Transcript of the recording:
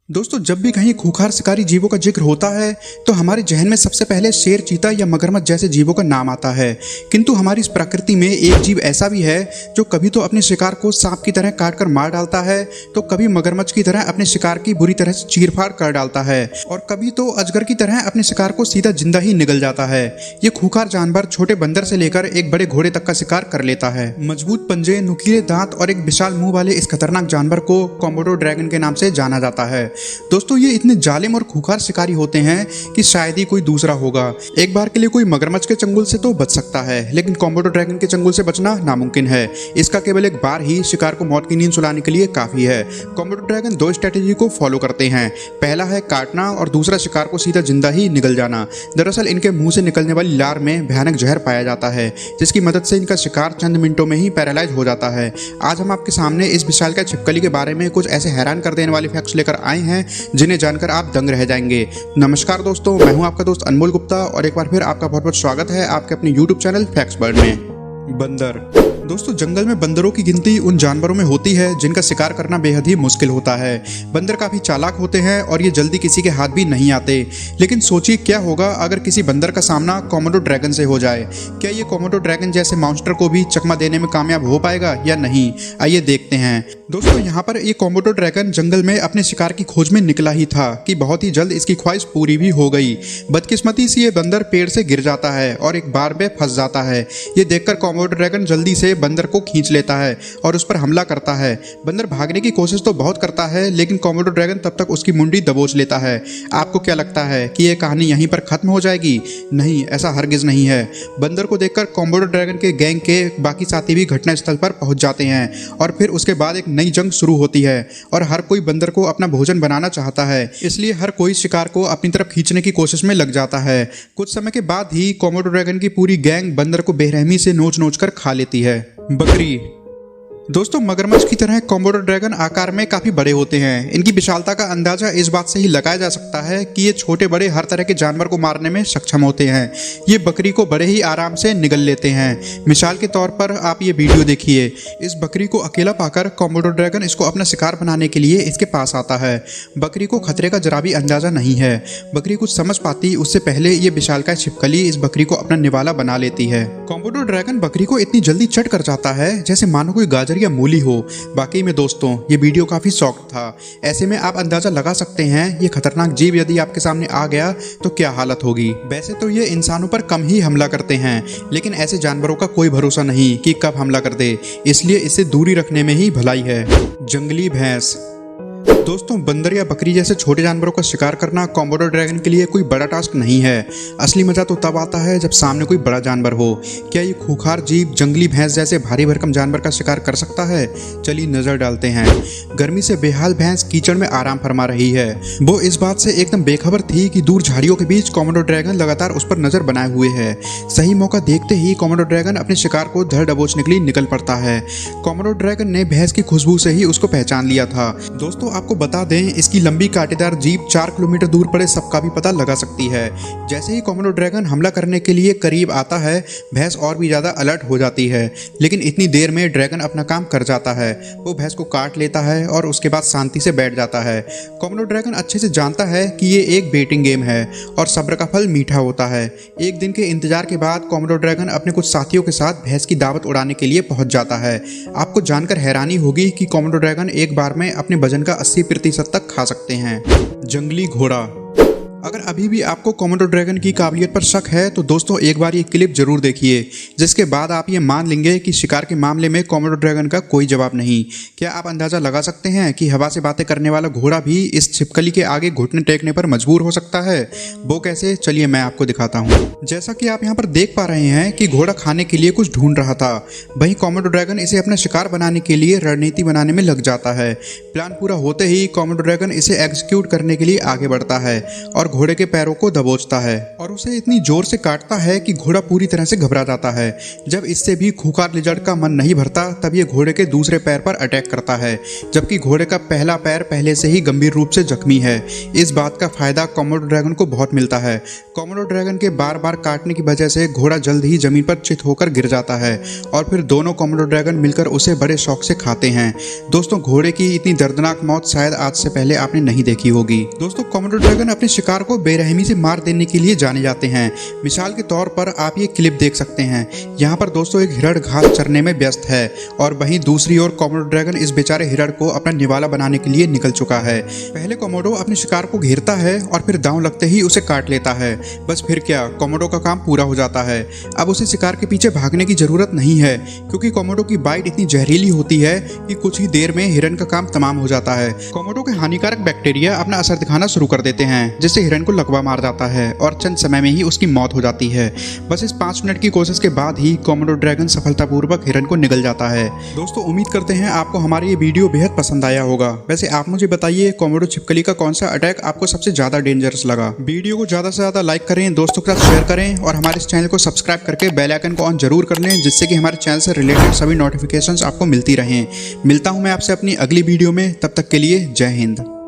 दोस्तों, जब भी कहीं खूंखार शिकारी जीवों का जिक्र होता है तो हमारे जहन में सबसे पहले शेर, चीता या मगरमच्छ जैसे जीवों का नाम आता है। किंतु हमारी इस प्रकृति में एक जीव ऐसा भी है जो कभी तो अपने शिकार को सांप की तरह काट कर मार डालता है, तो कभी मगरमच्छ की तरह अपने शिकार की बुरी तरह से चीरफाड़ कर डालता है, और कभी तो अजगर की तरह अपने शिकार को सीधा जिंदा ही निगल जाता है। ये खूंखार जानवर छोटे बंदर से लेकर एक बड़े घोड़े तक का शिकार कर लेता है। मजबूत पंजे, नुकीले दांत और एक विशाल मुंह वाले इस खतरनाक जानवर को कोमोडो ड्रैगन के नाम से जाना जाता है। दोस्तों, ये इतने जालिम और खूंखार शिकारी होते हैं कि शायद ही कोई दूसरा होगा। एक बार के लिए कोई मगरमच्छ के चंगुल से तो बच सकता है, लेकिन कोमोडो ड्रैगन के चंगुल से बचना नामुमकिन है। इसका केवल एक बार ही शिकार को मौत की नींद सुलाने के लिए काफी है। कोमोडो ड्रैगन दो स्ट्रेटेजी को फॉलो करते हैं। पहला है काटना और दूसरा शिकार को सीधा जिंदा ही निगल जाना। दरअसल इनके मुंह से निकलने वाली लार में भयानक जहर पाया जाता है, जिसकी मदद से इनका शिकार चंद मिनटों में ही पैरालाइज हो जाता है। आज हम आपके सामने इस विशालकाय छिपकली के बारे में कुछ ऐसे हैरान कर देने वाले फैक्ट्स लेकर आए हैं जिन्हें जानकर आप दंग रह जाएंगे। नमस्कार दोस्तों, मैं हूं आपका दोस्त अनमोल गुप्ता और एक बार फिर आपका बहुत बहुत स्वागत है आपके अपने YouTube चैनल फैक्ट्स वर्ल्ड में। बंदर। दोस्तों, जंगल में बंदरों की गिनती उन जानवरों में होती है जिनका शिकार करना बेहद ही मुश्किल होता है। बंदर काफी चालाक होते हैं और ये जल्दी किसी के हाथ भी नहीं आते। लेकिन सोचिए क्या होगा अगर किसी बंदर का सामना कोमोडो ड्रैगन से हो जाए। क्या ये कोमोडो ड्रैगन जैसे मॉन्स्टर को भी चकमा देने में कामयाब हो पाएगा या नहीं? आइए देखते हैं। दोस्तों, यहाँ पर ये कोमोडो ड्रैगन जंगल में अपने शिकार की खोज में निकला ही था कि बहुत ही जल्द इसकी ख्वाहिश पूरी भी हो गई। बदकिस्मती से ये बंदर पेड़ से गिर जाता है और एक बार में फंस जाता है। ये देखकर कोमोडो ड्रैगन जल्दी से बंदर को खींच लेता है और उस पर हमला करता है। बंदर भागने की कोशिश तो बहुत करता है, लेकिन कोमोडो ड्रैगन तब तक उसकी मुंडी दबोच लेता है। आपको क्या लगता है कि यह कहानी यहीं पर खत्म हो जाएगी? नहीं, ऐसा हरगिज नहीं है। बंदर को देखकर कोमोडो ड्रैगन के गैंग के बाकी साथी भी घटनास्थल पर पहुंच जाते हैं और फिर उसके बाद एक नई जंग शुरू होती है और हर कोई बंदर को अपना भोजन बनाना चाहता है, इसलिए हर कोई शिकार को अपनी तरफ खींचने की कोशिश में लग जाता है। कुछ समय के बाद ही कोमोडो ड्रैगन की पूरी गैंग बंदर को बेरहमी से नोच नोच कर खा लेती है। बकरी। दोस्तों, मगरमच्छ की तरह कोमोडो ड्रैगन आकार में काफी बड़े होते हैं। इनकी विशालता का अंदाजा इस बात से ही लगाया जा सकता है कि ये छोटे बड़े हर तरह के जानवर को मारने में सक्षम होते हैं। ये बकरी को बड़े ही आराम से निगल लेते हैं। मिसाल के तौर पर आप ये वीडियो देखिए। इस बकरी को अकेला पाकर कोमोडो ड्रैगन इसको अपना शिकार बनाने के लिए इसके पास आता है। बकरी को खतरे का जरा भी अंदाजा नहीं है। बकरी कुछ समझ पाती उससे पहले ये विशालकाय छिपकली इस बकरी को अपना निवाला बना लेती है। कोमोडो ड्रैगन बकरी को इतनी जल्दी चट कर जाता है जैसे मानो कोई गाजर या मूली हो। वाकई में दोस्तों, ये वीडियो काफी सॉफ्ट था। ऐसे में आप अंदाजा लगा सकते हैं ये खतरनाक जीव यदि आपके सामने आ गया तो क्या हालत होगी। वैसे तो ये इंसानों पर कम ही हमला करते हैं, लेकिन ऐसे जानवरों का कोई भरोसा नहीं कि कब हमला कर दे, इसलिए इससे दूरी रखने में ही भलाई है। जंगली भैंस। दोस्तों, बंदर या बकरी जैसे छोटे जानवरों का शिकार करना कोमोडो ड्रैगन के लिए कोई बड़ा टास्क नहीं है। असली मजा तो तब आता है जब सामने कोई बड़ा जानवर हो। क्या ये खूंखार जीव जंगली भैंस जैसे भारी भरकम जानवर का शिकार कर सकता है? चलिए नजर डालते हैं। गर्मी से बेहाल भैंस कीचड़ में आराम फरमा रही है। वो इस बात से एकदम बेखबर थी कि दूर झाड़ियों के बीच कोमोडो ड्रैगन लगातार उस पर नजर बनाए हुए है। सही मौका देखते ही कोमोडो ड्रैगन अपने शिकार को धर दबोचने के लिए निकल पड़ता है। कोमोडो ड्रैगन ने भैंस की खुशबू से ही उसको पहचान लिया था। दोस्तों, आपको बता दें, इसकी लंबी कांटेदार जीभ 4 किलोमीटर दूर पड़े सबका भी पता लगा सकती है। जैसे ही कोमोडो ड्रैगन हमला करने के लिए करीब आता है, भैंस और भी ज्यादा अलर्ट हो जाती है, लेकिन इतनी देर में ड्रैगन अपना काम कर जाता है। वो भैंस को काट लेता है और उसके बाद शांति से बैठ जाता है। कोमोडो ड्रैगन अच्छे से जानता है कि ये एक बेटिंग गेम है और सब्र का फल मीठा होता है। एक दिन के इंतजार के बाद कोमोडो ड्रैगन अपने कुछ साथियों के साथ भैंस की दावत उड़ाने के लिए पहुंच जाता है। आपको जानकर हैरानी होगी कि कोमोडो ड्रैगन एक बार में अपने वजन का 80% तक खा सकते हैं। जंगली घोड़ा। अगर अभी भी आपको कोमोडो ड्रैगन की काबिलियत पर शक है तो दोस्तों एक बार ये क्लिप जरूर देखिए, जिसके बाद आप ये मान लेंगे कि शिकार के मामले में कोमोडो ड्रैगन का कोई जवाब नहीं। क्या आप अंदाजा लगा सकते हैं कि हवा से बातें करने वाला घोड़ा भी इस छिपकली के आगे घुटने टेकने पर मजबूर हो सकता है? वो कैसे, चलिए मैं आपको दिखाता हूँ। जैसा कि आप यहाँ पर देख पा रहे हैं कि घोड़ा खाने के लिए कुछ ढूंढ रहा था, वहीं कोमोडो ड्रैगन इसे अपना शिकार बनाने के लिए रणनीति बनाने में लग जाता है। प्लान पूरा होते ही कोमोडो ड्रैगन इसे एग्जीक्यूट करने के लिए आगे बढ़ता है और घोड़े के पैरों को दबोचता है और उसे इतनी जोर से काटता है कि घोड़ा पूरी तरह से घबरा जाता है। जब इससे भी खूंखार लिजर्ड का मन नहीं भरता तब ये घोड़े के दूसरे पैर पर अटैक करता है, जबकि घोड़े का पहला पैर पहले से ही गंभीर रूप से जख्मी है। इस बात का फायदा कोमोडो ड्रैगन को बहुत मिलता है। कोमोडो ड्रैगन के बार बार काटने की वजह से घोड़ा जल्द ही जमीन पर चित होकर गिर जाता है और फिर दोनों कोमोडो ड्रैगन मिलकर उसे बड़े शौक से खाते हैं। दोस्तों, घोड़े की इतनी दर्दनाक मौत शायद आज से पहले आपने नहीं देखी होगी। दोस्तों, कोमोडो ड्रैगन अपने शिकार को बेरहमी से मार देने के लिए जाने जाते हैं। मिसाल के तौर पर आप ये क्लिप देख सकते हैं। यहाँ पर दोस्तों एक हिरण घास चरने में व्यस्त है और वहीं दूसरी ओर कोमोडो ड्रैगन इस बेचारे हिरण को अपना निवाला बनाने के लिए निकल चुका है। पहले कोमोडो अपने शिकार को घेरता है और फिर दांव लगते ही उसे काट लेता है। बस फिर क्या, कोमोडो का काम पूरा हो जाता है। अब उसे शिकार के पीछे भागने की जरूरत नहीं है, क्योंकि कोमोडो की बाइट इतनी जहरीली होती है कि कुछ ही देर में हिरण का काम तमाम हो जाता है। कोमोडो के हानिकारक बैक्टीरिया अपना असर दिखाना शुरू कर देते हैं, जिससे हिरण को लकवा मार जाता है और चंद समय में ही उसकी मौत हो जाती है। बस इस 5 मिनट की कोशिश के बाद ही कोमोडो ड्रैगन सफलतापूर्वक हिरण को निगल जाता है। दोस्तों, उम्मीद करते हैं आपको हमारा ये वीडियो बेहद पसंद आया होगा। वैसे आप मुझे बताइए, कोमोडो छिपकली का कौन सा अटैक आपको सबसे ज्यादा डेंजरस लगा। वीडियो को ज्यादा से ज्यादा लाइक करें, दोस्तों के साथ शेयर करें और हमारे इस चैनल को सब्सक्राइब करके बेल आइकन को ऑन जरूर कर लें, जिससे कि हमारे चैनल से रिलेटेड सभी नोटिफिकेशंस आपको मिलती रहें। मिलता हूं मैं आपसे अपनी अगली वीडियो में, तब तक के लिए जय हिंद।